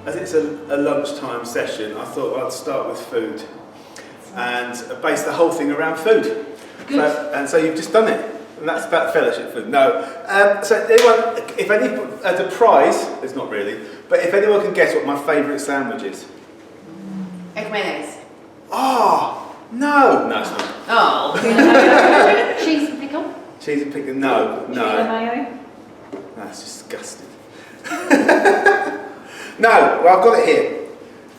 as it's a lunchtime session, I thought I'd start with food and base the whole thing around food. Good. So you've just done it. And that's about fellowship food. No. So anyone, if any, as a prize, it's not really, but if anyone can guess what my favourite sandwich is. Egg mayonnaise. Oh, no. No, it's not. Oh. Cheese and pickle? Cheese and pickle, no. Chili mayo? That's disgusting. No, well I've got it here.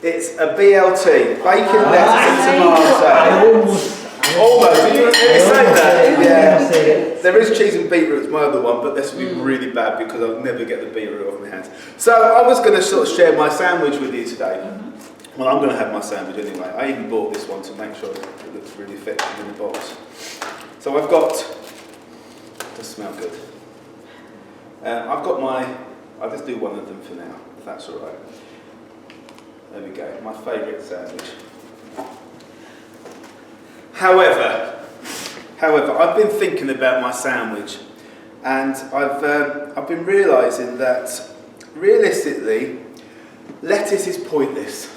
It's a BLT, bacon, lettuce and tomato. Almost, did you say that? Yeah. There is cheese and beetroot, it's my other one, but this would be really bad because I'll never get the beetroot off my hands. So I was going to sort of share my sandwich with you today. Well, I'm going to have my sandwich anyway. I even bought this one to make sure it looks really effective in the box. So I've got, it does smell good. I've got I'll just do one of them for now, if that's all right. There we go, my favourite sandwich. However, I've been thinking about my sandwich, and I've been realising that realistically, lettuce is pointless.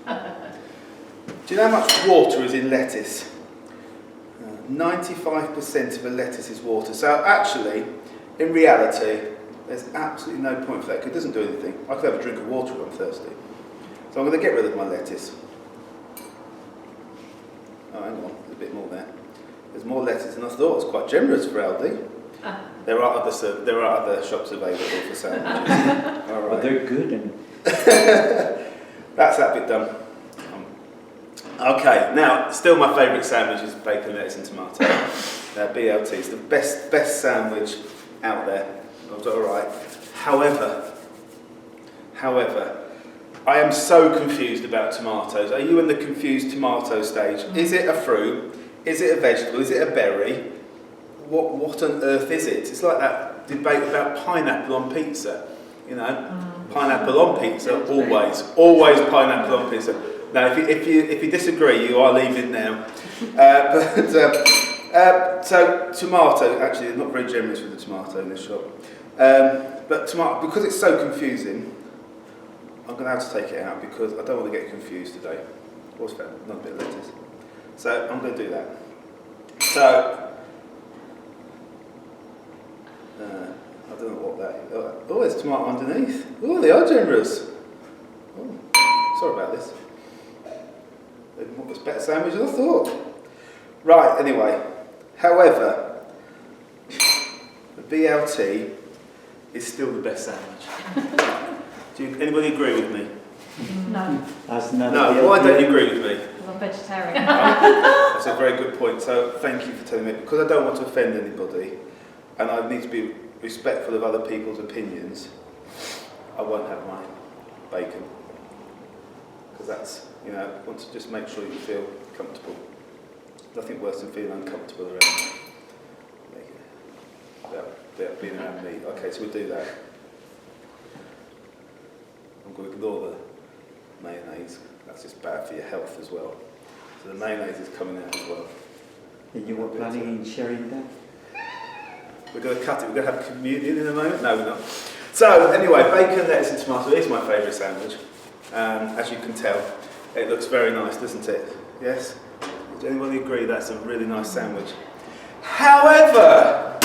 Do you know how much water is in lettuce? 95% of a lettuce is water. So actually, in reality, there's absolutely no point for that because it doesn't do anything. I could have a drink of water when I'm thirsty. So I'm going to get rid of my lettuce. Oh, hang on, there's a bit more there. There's more lettuce than I thought. It's quite generous for Aldi. There are other shops available for sandwiches. All right. But they're good. And that's that bit done. Okay, now still my favourite sandwich is bacon, lettuce and tomato. BLT is the best sandwich out there. All right. However, I am so confused about tomatoes. Are you in the confused tomato stage? Is it a fruit? Is it a vegetable? Is it a berry? What on earth is it? It's like that debate about pineapple on pizza. You know, pineapple on pizza, always pineapple on pizza. Now, if you disagree, you are leaving now. So tomato, actually, they're not very generous with the tomato in this shop. But tomato, because it's so confusing, I'm going to have to take it out because I don't want to get confused today. What's that? Another bit of lettuce. So I'm going to do that. So I don't know what that is. Oh, there's tomato underneath. Oh, they are generous. Oh, sorry about this. It was a better sandwich than I thought. Right, anyway. However, the BLT is still the best sandwich. Anybody agree with me? No. No, why don't you agree with me? Because I'm vegetarian. That's a very good point. So thank you for telling me. Because I don't want to offend anybody, and I need to be respectful of other people's opinions, I won't have my bacon. Because that's, you know, I want to just make sure you feel comfortable. Nothing worse than feeling uncomfortable around without being around me. Okay, so we'll do that. I'm going to ignore the mayonnaise. That's just bad for your health as well. So the mayonnaise is coming out as well. and you were planning on sharing that? We're going to cut it. We're going to have communion in a moment. No, we're not. So anyway, bacon, lettuce and tomato is my favourite sandwich. As you can tell, it looks very nice, doesn't it? Yes? Does anybody agree that's a really nice sandwich? However,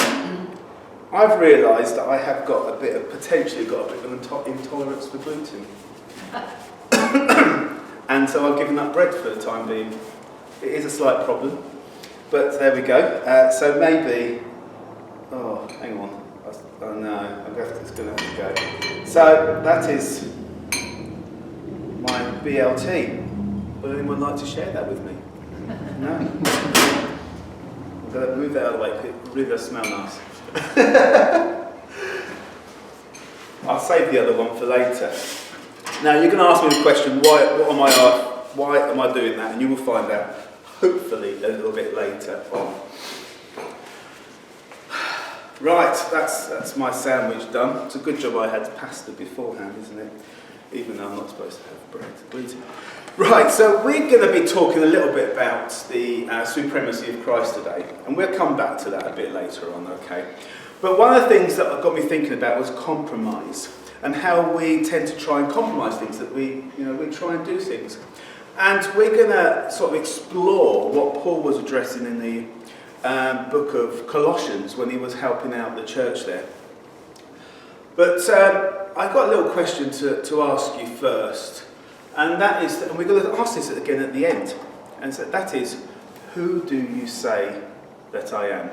I've realised that I have potentially got a bit of an intolerance for gluten. And so I've given up bread for the time being. It is a slight problem, but there we go. So maybe, oh, hang on. Oh no, it's going to have to go. So that is my BLT. Would anyone like to share that with me? No? I'm going to move that out of the way, it really does smell nice. I'll save the other one for later. Now you're going to ask me the question, why am I doing that? And you will find out, hopefully, a little bit later on. Right, that's my sandwich done. It's a good job I had pasta beforehand, isn't it? Even though I'm not supposed to have bread. Gluten. Right, so we're going to be talking a little bit about the supremacy of Christ today, and we'll come back to that a bit later on, okay? But one of the things that got me thinking about was compromise. and how we tend to try and compromise things, that we try and do things. And we're going to sort of explore what Paul was addressing in the book of Colossians when he was helping out the church there. But I've got a little question to ask you first, and that is, and we're going to ask this again at the end, and so that is, who do you say that I am?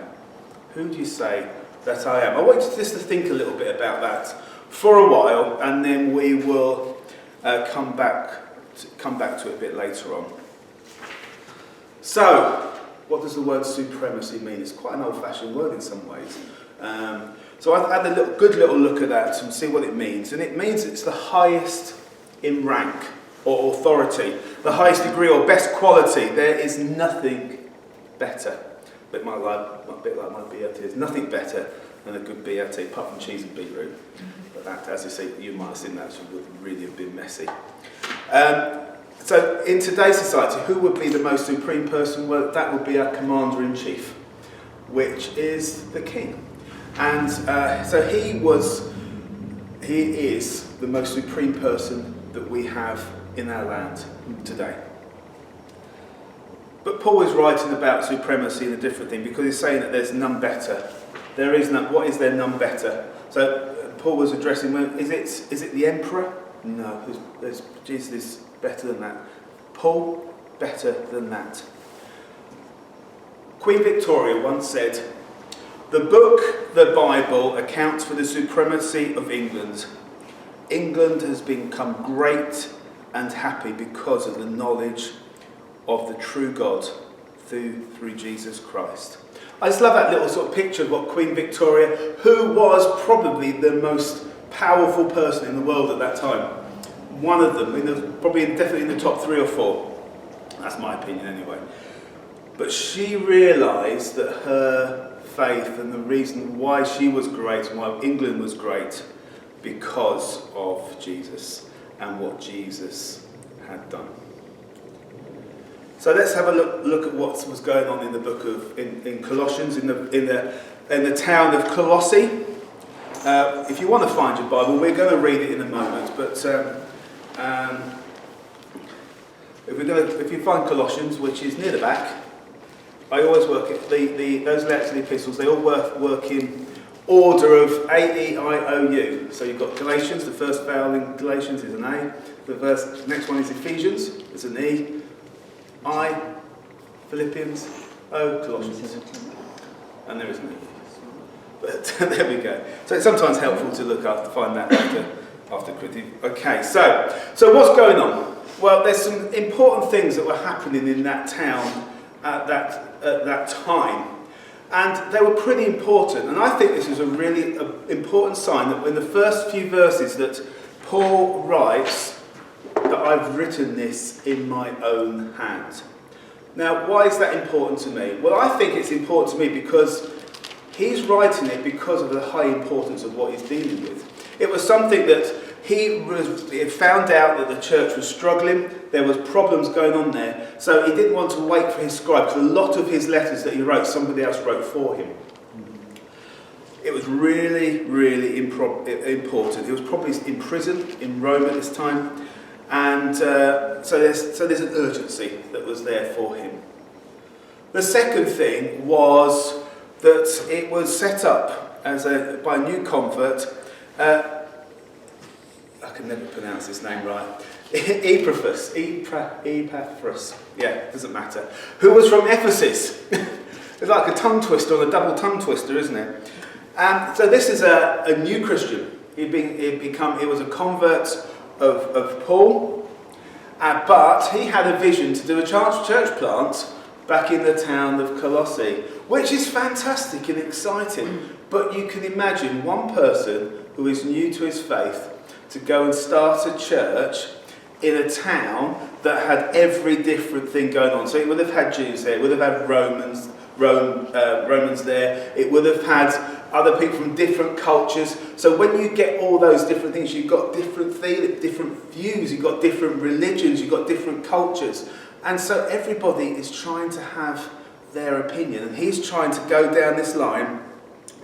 Who do you say that I am? I want you just to think a little bit about that for a while, and then we will come back to it a bit later on. So, what does the word supremacy mean? It's quite an old-fashioned word in some ways. So I've had a good little look at that and see what it means. And it means it's the highest in rank or authority, the highest degree or best quality. There is nothing better. A bit like my BLT. There's nothing better than a good BLT, apart from cheese and beetroot. But that, as you see, you might have seen that, would really have been messy. So in today's society, who would be the most supreme person? Well, that would be our commander-in-chief, which is the king. And so he is the most supreme person that we have in our land today. But Paul is writing about supremacy and a different thing, because he's saying that there's none better. There is none. What is there none better? So Paul was addressing, is it the emperor? No, Jesus is better than that. Paul, better than that. Queen Victoria once said, "The book, the Bible, accounts for the supremacy of England. England has become great and happy because of the knowledge of the true God through Jesus Christ." I just love that little sort of picture of what Queen Victoria, who was probably the most powerful person in the world at that time, one of them, definitely in the top 3 or 4. That's my opinion anyway. But she realised that her faith and the reason why she was great and why England was great, because of Jesus and what Jesus had done. So let's have a look at what was going on in the book of in Colossians, in the town of Colossae. If you want to find your Bible, we're going to read it in a moment. But if you find Colossians, which is near the back, I always work at those letters and epistles. They all work in order of A-E-I-O-U. So you've got Galatians. The first vowel in Galatians is an A. The next one is Ephesians. It's an E. I, Philippians, O, Colossians. And there is an E. But there we go. So it's sometimes helpful to find that after Corinthians. Okay, so what's going on? Well, there's some important things that were happening in that town at that time. And they were pretty important. And I think this is a really important sign that in the first few verses that Paul writes, that I've written this in my own hand. Now, why is that important to me? Well, I think it's important to me because he's writing it because of the high importance of what he's dealing with. It was something that he had found out that the church was struggling. There was problems going on there. So he didn't want to wait for his scribe, because a lot of his letters that he wrote, somebody else wrote for him. It was really, really important. He was probably in prison in Rome at this time. And so there's an urgency that was there for him. The second thing was that it was set up by a new convert. I can never pronounce his name right. Epaphras. Yeah, doesn't matter. Who was from Ephesus. It's like a tongue twister or a double tongue twister, isn't it? And so this is a new Christian. He was a convert of Paul, but he had a vision to do a church plant back in the town of Colossae, which is fantastic and exciting. But you can imagine one person who is new to his faith to go and start a church in a town that had every different thing going on. So it would have had Jews there, it would have had Romans there, it would have had other people from different cultures. So when you get all those different things, you've got different views, you've got different religions, you've got different cultures. And so everybody is trying to have their opinion. And he's trying to go down this line.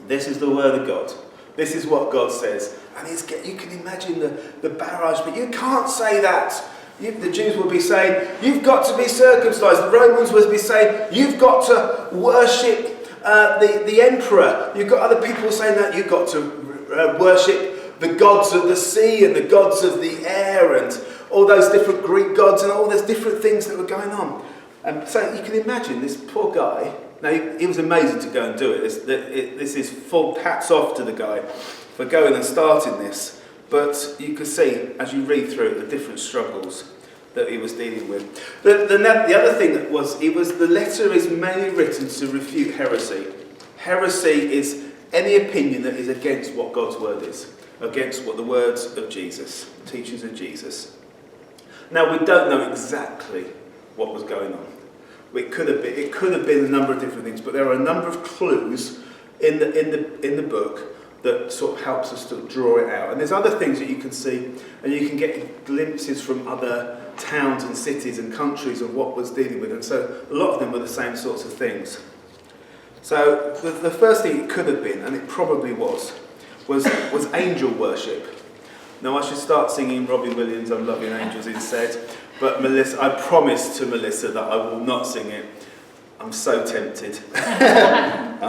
This is the word of God. This is what God says. And you can imagine the barrage, but you can't say that. The Jews will be saying, you've got to be circumcised. The Romans will be saying, you've got to worship the emperor. You've got other people saying that you've got to worship the gods of the sea and the gods of the air and all those different Greek gods and all those different things that were going on. And so you can imagine this poor guy. Now, he was amazing to go and do it. This is full hats off to the guy for going and starting this. But you can see, as you read through it, the different struggles that he was dealing with. The other thing the letter is mainly written to refute heresy. Heresy is any opinion that is against what God's word is, against what the words of Jesus, teachings of Jesus. Now, we don't know exactly what was going on. It could have been a number of different things, but there are a number of clues in the book that sort of helps us to draw it out. And there's other things that you can see, and you can get glimpses from other towns and cities and countries of what was dealing with. And so a lot of them were the same sorts of things. So the first thing it could have been, and it probably was angel worship. Now I should start singing Robbie Williams' I'm Loving Angels instead, but Melissa, I promised to Melissa that I will not sing it. I'm so tempted. I'm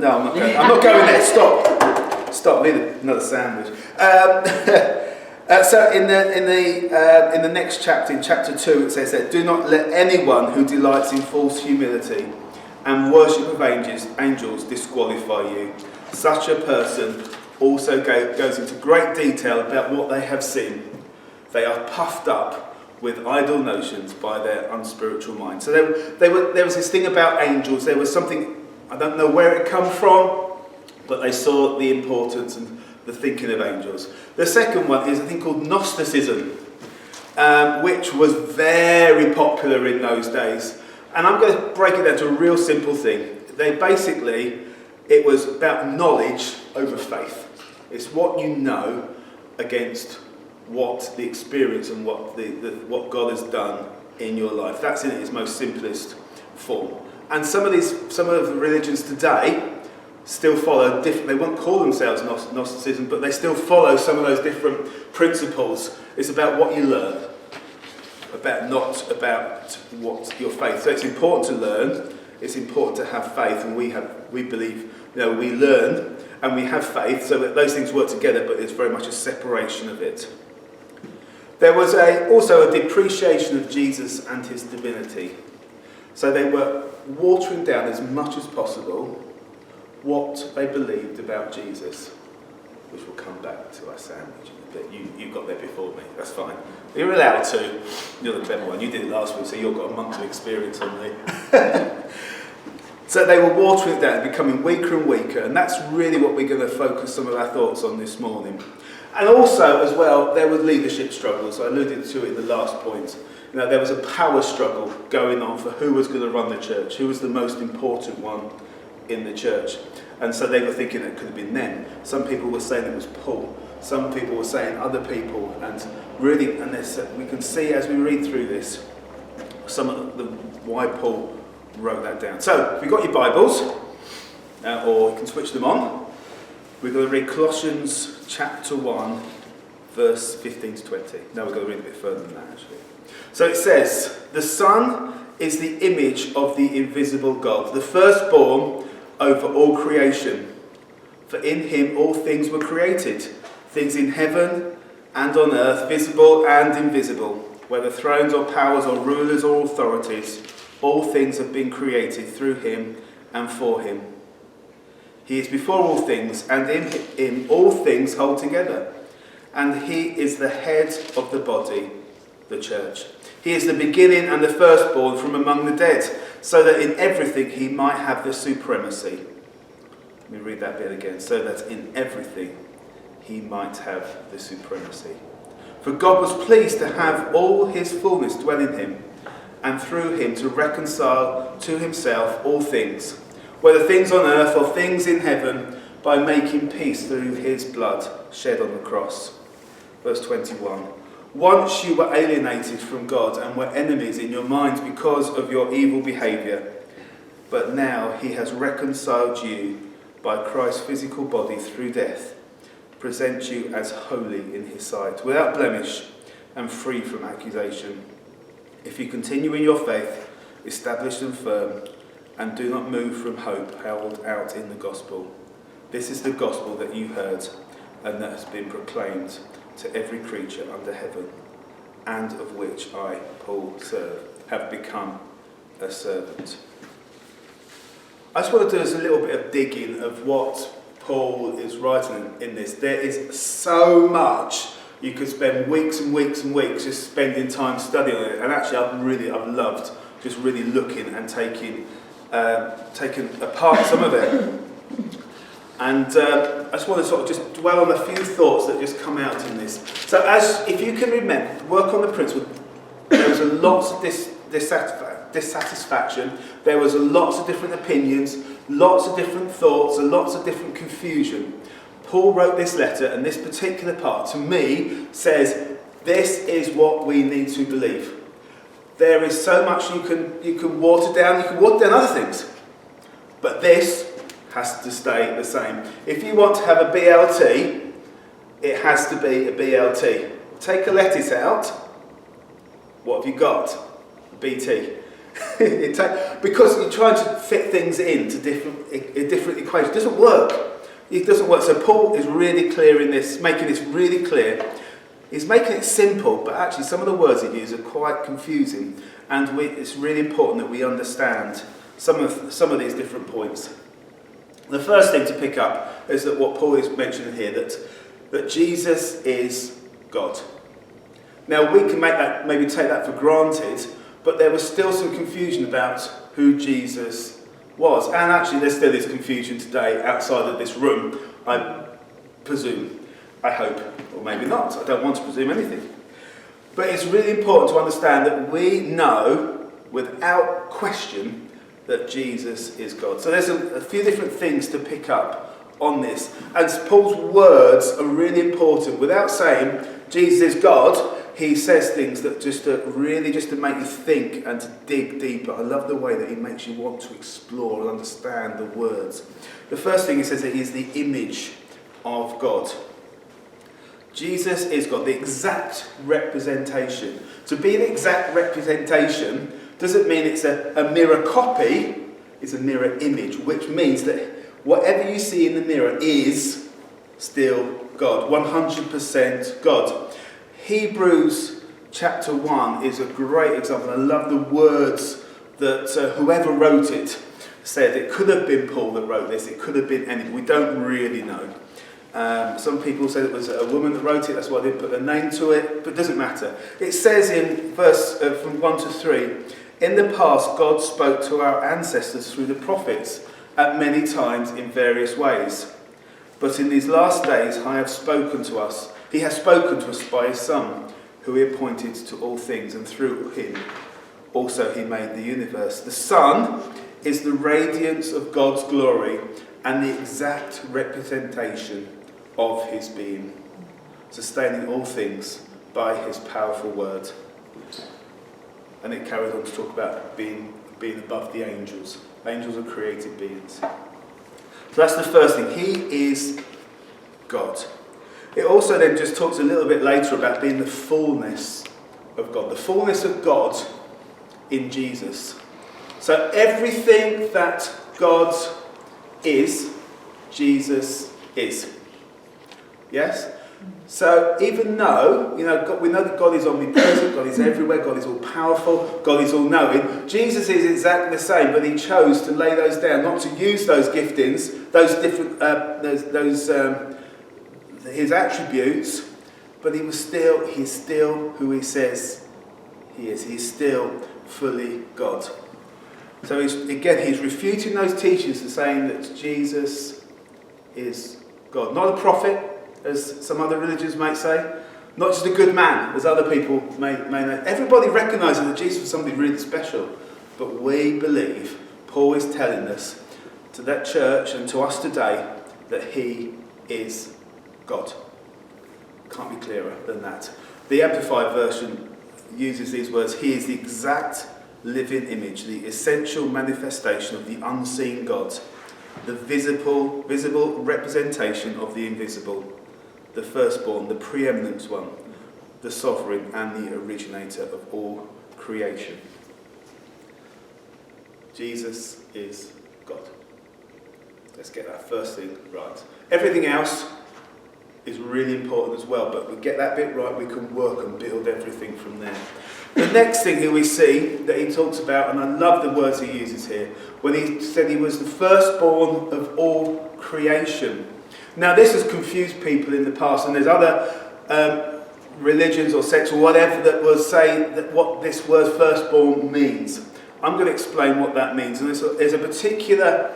not going there. Stop. Need another sandwich. So in the next chapter, in chapter 2, it says that do not let anyone who delights in false humility and worship of angels disqualify you. Such a person also goes into great detail about what they have seen. They are puffed up with idle notions by their unspiritual mind. So there was this thing about angels. There was something, I don't know where it come from, but they saw the importance and the thinking of angels. The second one is a thing called Gnosticism, which was very popular in those days. And I'm going to break it down to a real simple thing. It was about knowledge over faith. It's what you know against what the experience and what God has done in your life. That's in its most simplest form. And some of the religions today still follow different. They won't call themselves Gnosticism, but they still follow some of those different principles. It's about what you learn, not about what your faith. So it's important to learn. It's important to have faith, and we believe. We learn and we have faith, so that those things work together. But it's very much a separation of it. There was also a depreciation of Jesus and his divinity. So they were watering down as much as possible what they believed about Jesus, which will come back to our sandwich. But you got there before me, that's fine. You're allowed to. You're the better one. You did it last week, so you've got a month of experience on me. So they were watering it down, becoming weaker and weaker, and that's really what we're going to focus some of our thoughts on this morning. And also, as well, there were leadership struggles. I alluded to it in the last point. There was a power struggle going on for who was going to run the church, who was the most important one in the church. And so they were thinking it could have been them. Some people were saying it was Paul. Some people were saying other people. And really, we can see as we read through this, some of why Paul wrote that down. So, if you've got your Bibles, or you can switch them on, we're going to read Colossians chapter 1, verse 15 to 20. No, we're going to read a bit further than that, actually. So it says, the Son is the image of the invisible God, the firstborn over all creation. For in him all things were created, things in heaven and on earth, visible and invisible, whether thrones or powers or rulers or authorities, all things have been created through him and for him. He is before all things, and in him all things hold together. And he is the head of the body, the church. He is the beginning and the firstborn from among the dead, so that in everything he might have the supremacy. Let me read that bit again. So that in everything he might have the supremacy. For God was pleased to have all his fullness dwell in him, and through him to reconcile to himself all things, whether things on earth or things in heaven, by making peace through his blood shed on the cross. Verse 21. Once you were alienated from God and were enemies in your minds because of your evil behaviour, but now he has reconciled you by Christ's physical body through death, present you as holy in his sight, without blemish and free from accusation. If you continue in your faith, established and firm, and do not move from hope held out in the gospel. This is the gospel that you heard and that has been proclaimed to every creature under heaven, and of which I, Paul, have become a servant. I just want to do a little bit of digging of what Paul is writing in this. There is so much. You could spend weeks and weeks and weeks just spending time studying it, and actually I've loved just really looking and taking apart some of it. And I just want to sort of just dwell on a few thoughts that just come out in this. So if you can remember, work on the principle, there was a lots of dissatisfaction, there was lots of different opinions, lots of different thoughts, and lots of different confusion. Paul wrote this letter, and this particular part, to me, says this is what we need to believe. There is so much you can water down. You can water down other things, but this has to stay the same. If you want to have a BLT, it has to be a BLT. Take a lettuce out. What have you got? BT. Because you're trying to fit things into different equations. It doesn't work. It doesn't work. So Paul is really clear in this, making this really clear. He's making it simple, but actually some of the words he uses are quite confusing, and it's really important that we understand some of these different points. The first thing to pick up is that what Paul is mentioning here, that Jesus is God. Now we can maybe take that for granted, but there was still some confusion about who Jesus was, and actually there still is confusion today outside of this room, I presume. I hope, or maybe not. I don't want to presume anything. But it's really important to understand that we know, without question, that Jesus is God. So there's a few different things to pick up on this. And Paul's words are really important. Without saying Jesus is God, he says things that just to make you think and to dig deeper. I love the way that he makes you want to explore and understand the words. The first thing he says that he is the image of God. Jesus is God, the exact representation. To be the exact representation doesn't mean it's a mirror copy, it's a mirror image, which means that whatever you see in the mirror is still God, 100% God. Hebrews chapter 1 is a great example. I love the words that whoever wrote it said. It could have been Paul that wrote this, it could have been anyone. We don't really know. Some people said it was a woman that wrote it, that's why they didn't put their name to it, but it doesn't matter. It says in verse from 1 to 3, in the past God spoke to our ancestors through the prophets at many times in various ways. But in these last days he has spoken to us by his Son, who he appointed to all things, and through him also he made the universe. The Son is the radiance of God's glory and the exact representation of his being, sustaining all things by his powerful word. And it carries on to talk about being above the angels. Angels are created beings. So that's the first thing. He is God. It also then just talks a little bit later about being the fullness of God. The fullness of God in Jesus. So everything that God is, Jesus is. Yes? So even though, we know that God is omnipresent, God is everywhere, God is all powerful, God is all knowing, Jesus is exactly the same, but he chose to lay those down, not to use those giftings, those different, his attributes, but he's still who he says he is. He's still fully God. So he's refuting those teachings and saying that Jesus is God. Not a prophet, as some other religions might say. Not just a good man, as other people may know. Everybody recognises that Jesus was somebody really special. But we believe, Paul is telling us, to that church and to us today, that he is God. Can't be clearer than that. The Amplified version uses these words, he is the exact living image, the essential manifestation of the unseen God, the visible representation of the invisible, the firstborn, the preeminent one, the sovereign and the originator of all creation. Jesus is God. Let's get that first thing right. Everything else is really important as well, but we get that bit right, we can work and build everything from there. The next thing that we see that he talks about, and I love the words he uses here, when he said he was the firstborn of all creation. Now this has confused people in the past, and there's other religions or sects or whatever that will say that what this word firstborn means. I'm going to explain what that means. And there's a particular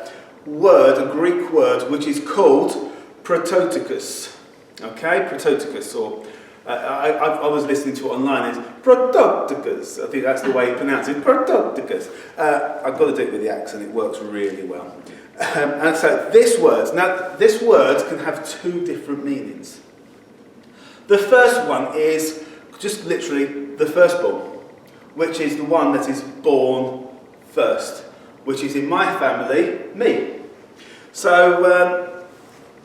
word, a Greek word, which is called prototokos. Okay, prototokos, or I was listening to it online. It's prototokos. I think that's the way you pronounce it. Prototokos. I've got to do it with the accent. It works really well. And so this word can have two different meanings. The first one is just literally the firstborn, which is the one that is born first, which is in my family, me. So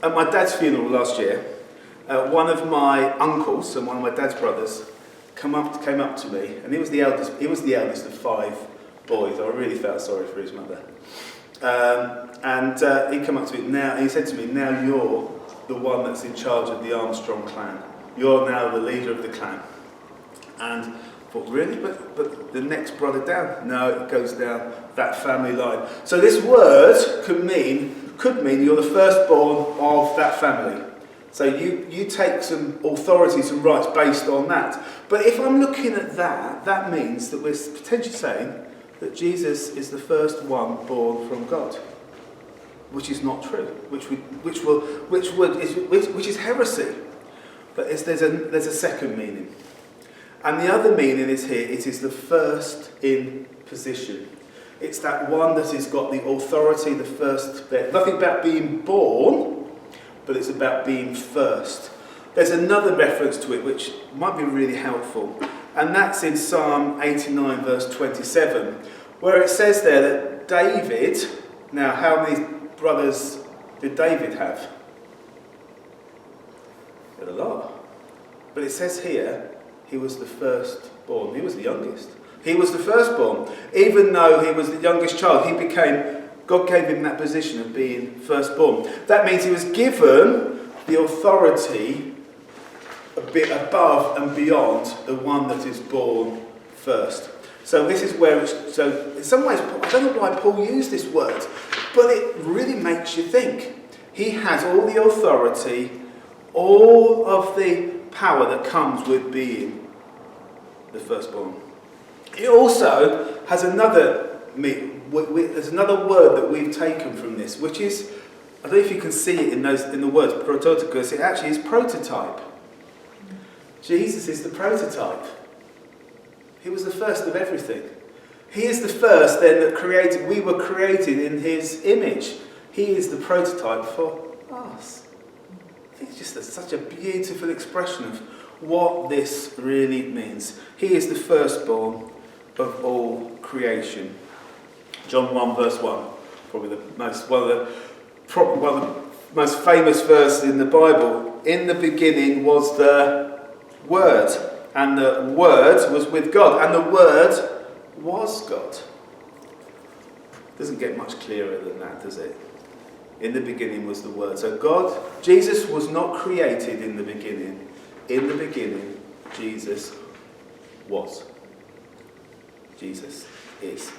at my dad's funeral last year, one of my uncles and one of my dad's brothers came up to me, and he was the eldest of 5 boys. I really felt sorry for his mother. And he came up to me now, and he said to me, "Now you're the one that's in charge of the Armstrong clan. You're now the leader of the clan." And I thought, really? But the next brother down? No, it goes down that family line. So this word could mean you're the firstborn of that family. So you take some authority, some rights based on that. But if I'm looking at that means that we're potentially saying that Jesus is the first one born from God, which is not true, which is heresy. But there's a second meaning. And the other meaning is here, it is the first in position. It's that one that has got the authority, the first bit. Nothing about being born, but it's about being first. There's another reference to it which might be really helpful. And that's in Psalm 89 verse 27, where it says there that David, now how many brothers did David have? He had a lot. But it says here, he was the firstborn. He was the youngest. He was the firstborn. Even though he was the youngest child, God gave him that position of being firstborn. That means he was given the authority a bit above and beyond the one that is born first. So this is where so in some ways, I don't know why Paul used this word, but it really makes you think. He has all the authority, all of the power that comes with being the firstborn. It also has there's another word that we've taken from this, which is, I don't know if you can see it in the words prototokos, it actually is prototype. Jesus is the prototype. He was the first of everything. He is the first then that we were created in his image. He is the prototype for us. I think it's just such a beautiful expression of what this really means. He is the firstborn of all creation. John 1 verse 1, probably one of the most famous verses in the Bible. In the beginning was the Word, and the Word was with God, and the Word was God. Doesn't get much clearer than that, does it? In the beginning was the Word. So Jesus was not created in the beginning. In the beginning, Jesus was. Jesus is.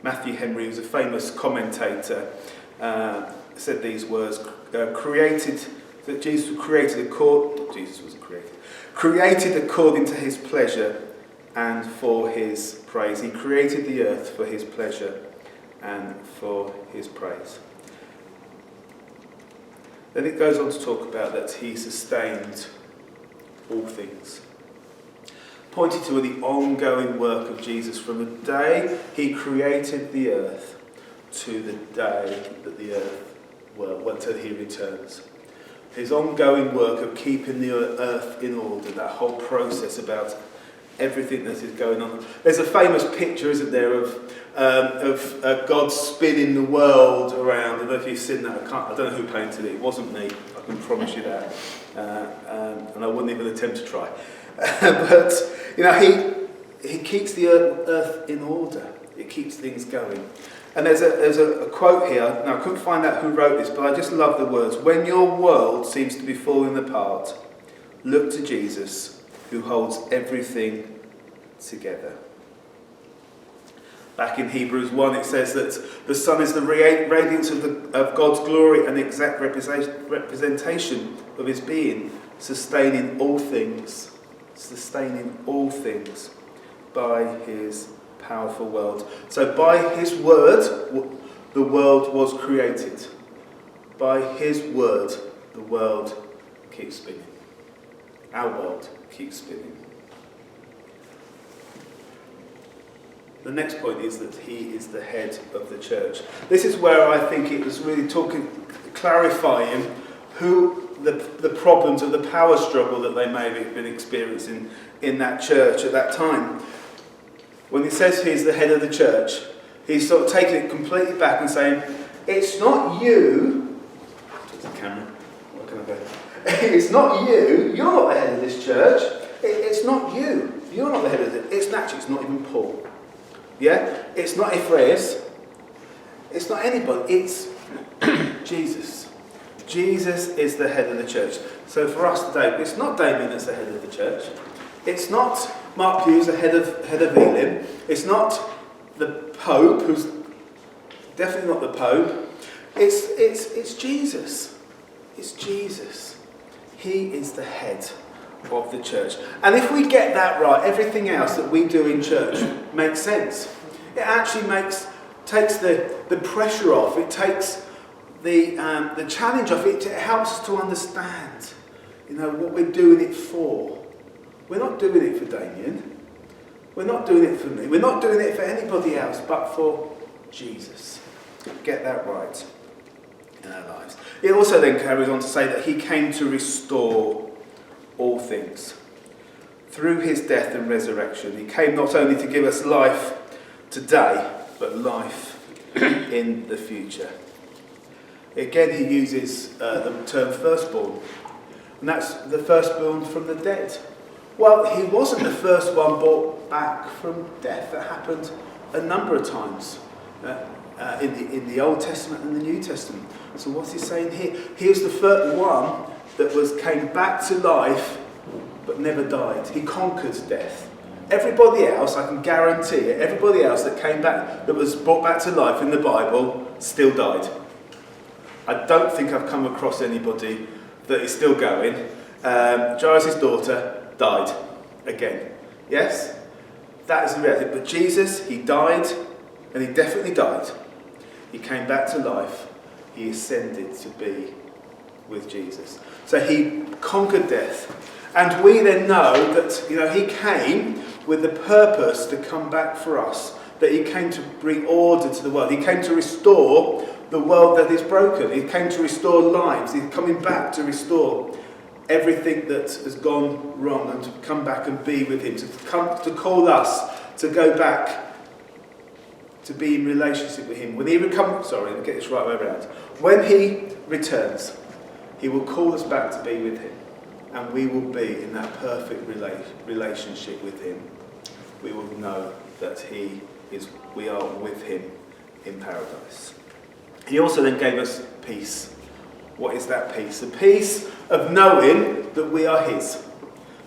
Matthew Henry, who's a famous commentator, said these words, that Jesus was created created according to his pleasure and for his praise. He created the earth for his pleasure and for his praise. Then it goes on to talk about that he sustained all things, pointing to the ongoing work of Jesus from the day he created the earth to the day that the earth, until he returns. His ongoing work of keeping the earth in order, that whole process about everything that is going on. There's a famous picture, isn't there, of God spinning the world around. I don't know if you've seen that. I don't know who painted it. It wasn't me. I can promise you that. And I wouldn't even attempt to try. But he keeps the earth in order. It keeps things going. And there's a quote here. Now I couldn't find out who wrote this, but I just love the words. When your world seems to be falling apart, look to Jesus, who holds everything together. Back in Hebrews 1 it says that the Son is the radiance of God's glory and the exact representation of his being, sustaining all things by his powerful word. So by his word, the world was created. By his word, the world keeps spinning. Our world keeps spinning. The next point is that he is the head of the church. This is where I think it was really clarifying who the problems of the power struggle that they may have been experiencing in that church at that time. When he says he's the head of the church, he's sort of taking it completely back and saying, it's not you. Just the camera. What can I do? It's not you. You're not the head of this church. It's not you. You're not the head of it. It's not even Paul. Yeah? It's not Ephraim. It's not anybody. It's Jesus. Jesus is the head of the church. So for us today, it's not Damien that's the head of the church. It's not Mark Hughes, the head of Elim. It's not the Pope, who's definitely not the Pope. It's Jesus. It's Jesus. He is the head of the church. And if we get that right, everything else that we do in church makes sense. It actually takes the pressure off. It takes the challenge off. It helps us to understand, what we're doing it for. We're not doing it for Damien. We're not doing it for me. We're not doing it for anybody else, but for Jesus. Get that right in our lives. It also then carries on to say that he came to restore all things. Through his death and resurrection, he came not only to give us life today, but life in the future. Again, he uses the term firstborn, and that's the firstborn from the dead. Well, he wasn't the first one brought back from death. That happened a number of times in the Old Testament and the New Testament. So what's he saying here? He was the first one that came back to life but never died. He conquered death. Everybody else, I can guarantee it, everybody else that came back, that was brought back to life in the Bible, still died. I don't think I've come across anybody that is still going. Jairus' daughter died again. Yes? That is the reality. But Jesus, he died, and he definitely died. He came back to life. He ascended to be with Jesus. So he conquered death. And we then know that, he came with the purpose to come back for us. That he came to bring order to the world. He came to restore the world that is broken. He came to restore lives. He's coming back to restore everything that has gone wrong and to come back and be with him. To call us to go back to be in relationship with him. When he let me get this right way around. When he returns, he will call us back to be with him. And we will be in that perfect relationship with him. We will know that we are with him in paradise. He also then gave us peace. What is that peace? The peace of knowing that we are his.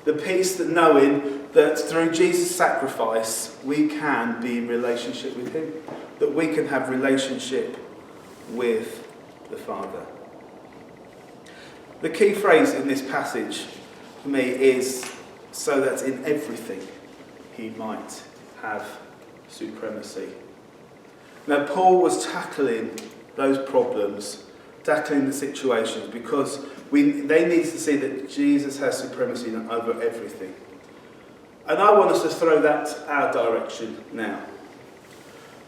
The peace of knowing that through Jesus' sacrifice we can be in relationship with him. That we can have relationship with the Father. The key phrase in this passage for me is so that in everything he might have supremacy. Now Paul was tackling those problems, tackling the situations, because they need to see that Jesus has supremacy over everything. And I want us to throw that our direction now.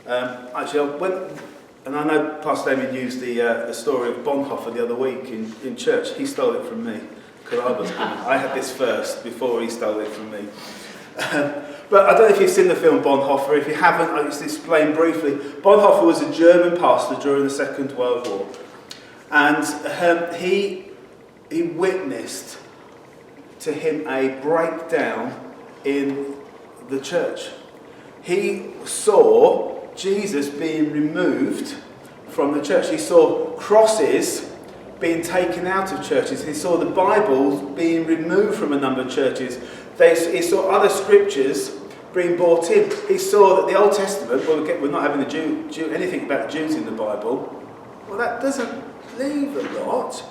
And I know Pastor Damien used the story of Bonhoeffer the other week in church. He stole it from me, because I had this first before he stole it from me. But I don't know if you've seen the film Bonhoeffer. If you haven't, I'll just explain briefly. Bonhoeffer was a German pastor during the Second World War. And he witnessed to him a breakdown in the church. He saw Jesus being removed from the church. He saw crosses being taken out of churches. He saw the Bibles being removed from a number of churches. He saw other scriptures being brought in. He saw that the Old Testament, well, we're not having anything about the Jews in the Bible. Well, that doesn't leave a lot.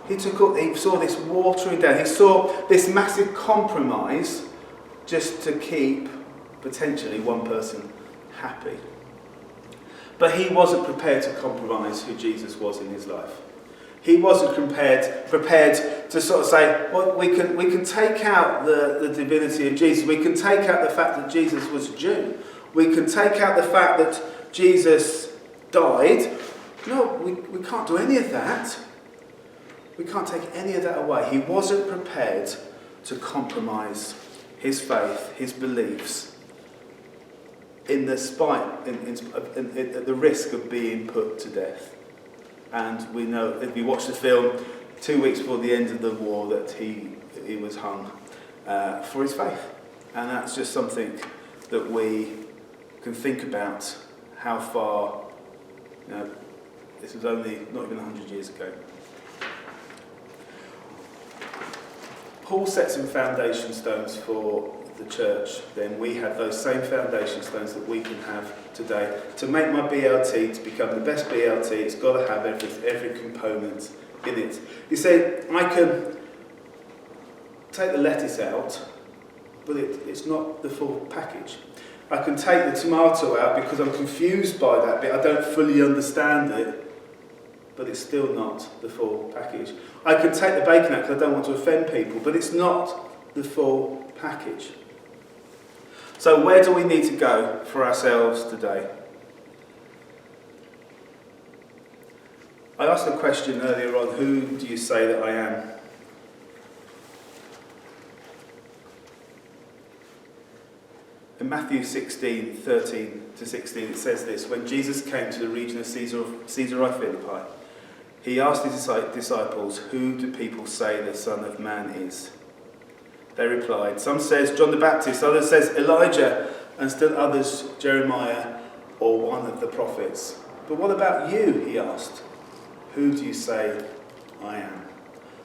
He saw this watering down. He saw this massive compromise just to keep potentially one person happy. But he wasn't prepared to compromise who Jesus was in his life. He wasn't prepared to sort of say, well, we can take out the divinity of Jesus. We can take out the fact that Jesus was a Jew. We can take out the fact that Jesus died. No, we can't do any of that. We can't take any of that away. He wasn't prepared to compromise his faith, his beliefs, in the at the risk of being put to death. And we know, if we watch the film, 2 weeks before the end of the war, that he was hung for his faith. And that's just something that we can think about, how far, this was only not even 100 years ago. Paul set some foundation stones for the church. Then we have those same foundation stones that we can have today. To make my BLT to become the best BLT, it's got to have every component in it. You say, I can take the lettuce out, but it's not the full package. I can take the tomato out because I'm confused by that bit. I don't fully understand it, but it's still not the full package. I can take the bacon out because I don't want to offend people, but it's not the full package. So where do we need to go for ourselves today? I asked a question earlier on, who do you say that I am? In Matthew 16:13-16, it says this: when Jesus came to the region of Caesarea Philippi, he asked his disciples, who do people say the Son of Man is? They replied, some says John the Baptist, others says Elijah, and still others Jeremiah or one of the prophets. But what about you, he asked. Who do you say I am?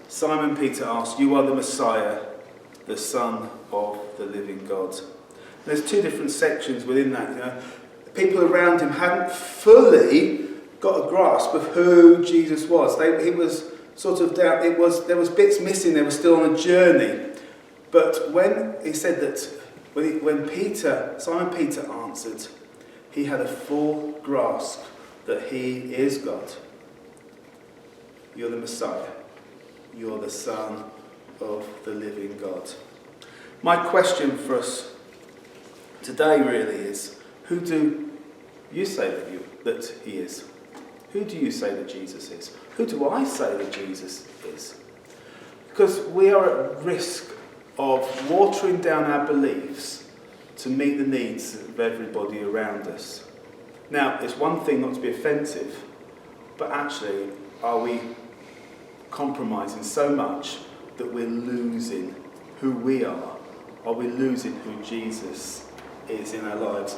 Simon Peter asked, you are the Messiah, the Son of the living God. There's two different sections within that. People around him hadn't fully got a grasp of who Jesus was. He was sort of down. There was bits missing. They were still on a journey. But when he said that, when Simon Peter answered, he had a full grasp that he is God. You're the Messiah. You're the Son of the living God. My question for us today really is, who do you say that he is? Who do you say that Jesus is? Who do I say that Jesus is? Because we are at risk of watering down our beliefs to meet the needs of everybody around us. Now, it's one thing not to be offensive, but actually, are we compromising so much that we're losing who we are? Are we losing who Jesus is in our lives?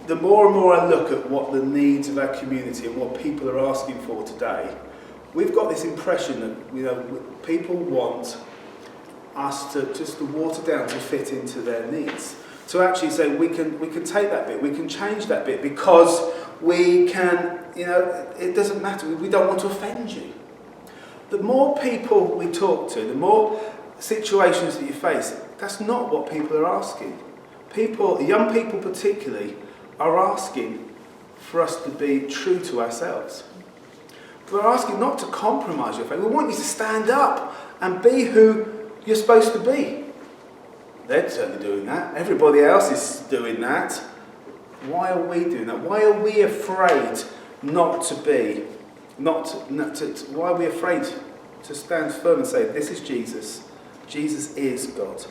The more and more I look at what the needs of our community and what people are asking for today, we've got this impression that people want us to just to water down to fit into their needs. To actually say we can take that bit, we can change that bit because we can, it doesn't matter, we don't want to offend you. The more people we talk to, the more situations that you face, that's not what people are asking. Young people particularly, are asking for us to be true to ourselves. We're asking not to compromise your faith. We want you to stand up and be who you're supposed to be. They're certainly doing that. Everybody else is doing that. Why are we doing that? Why are we afraid not to be? Why are we afraid to stand firm and say, this is Jesus. Jesus is God.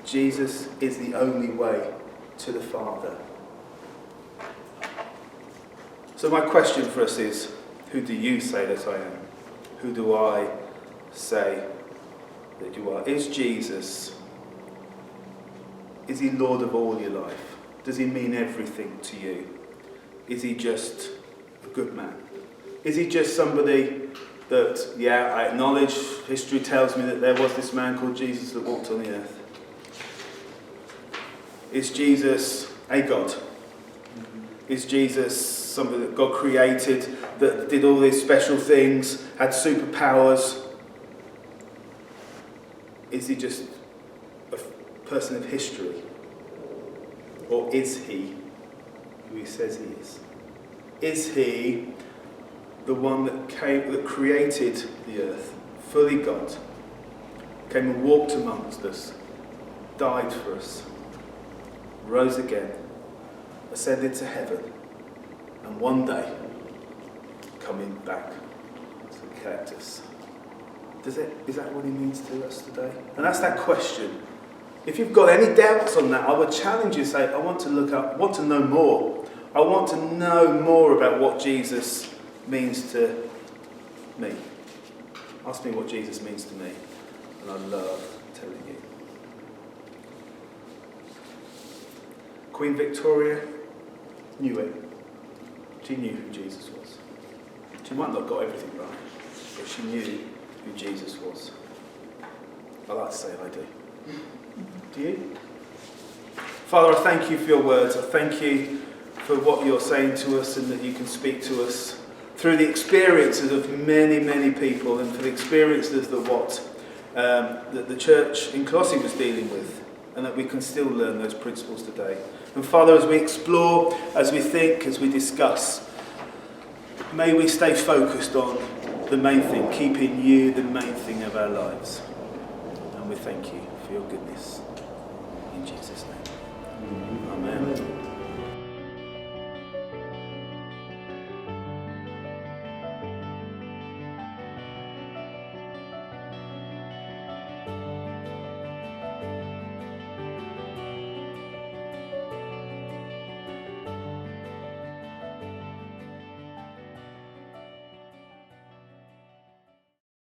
Jesus is the only way to the Father. So my question for us is, who do you say that I am? Who do I say that you are? Is Jesus, is he Lord of all your life? Does he mean everything to you? Is he just a good man? Is he just somebody that, yeah, I acknowledge, history tells me that there was this man called Jesus that walked on the earth? Is Jesus a God? Is Jesus something that God created, that did all these special things, had superpowers? Is he just a person of history? Or is he who he says he is? Is he the one that created the earth, fully God, came and walked amongst us, died for us, rose again, ascended to heaven, and one day coming back to collect us? Is that what he means to us today? And that's that question. If you've got any doubts on that, I would challenge you to say, I want to look up, want to know more. I want to know more about what Jesus means to me. Ask me what Jesus means to me, and I love telling you. Queen Victoria knew it. She knew who Jesus was. She might not have got everything right, but she knew who Jesus was. I like to say I do. Do you? Father, I thank you for your words. I thank you for what you're saying to us, and that you can speak to us through the experiences of many, many people, and for the experiences that the church in Colossae was dealing with, and that we can still learn those principles today. And Father, as we explore, as we think, as we discuss, may we stay focused on the main thing, keeping you the main thing of our lives. And we thank you for your goodness. In Jesus' name. Amen.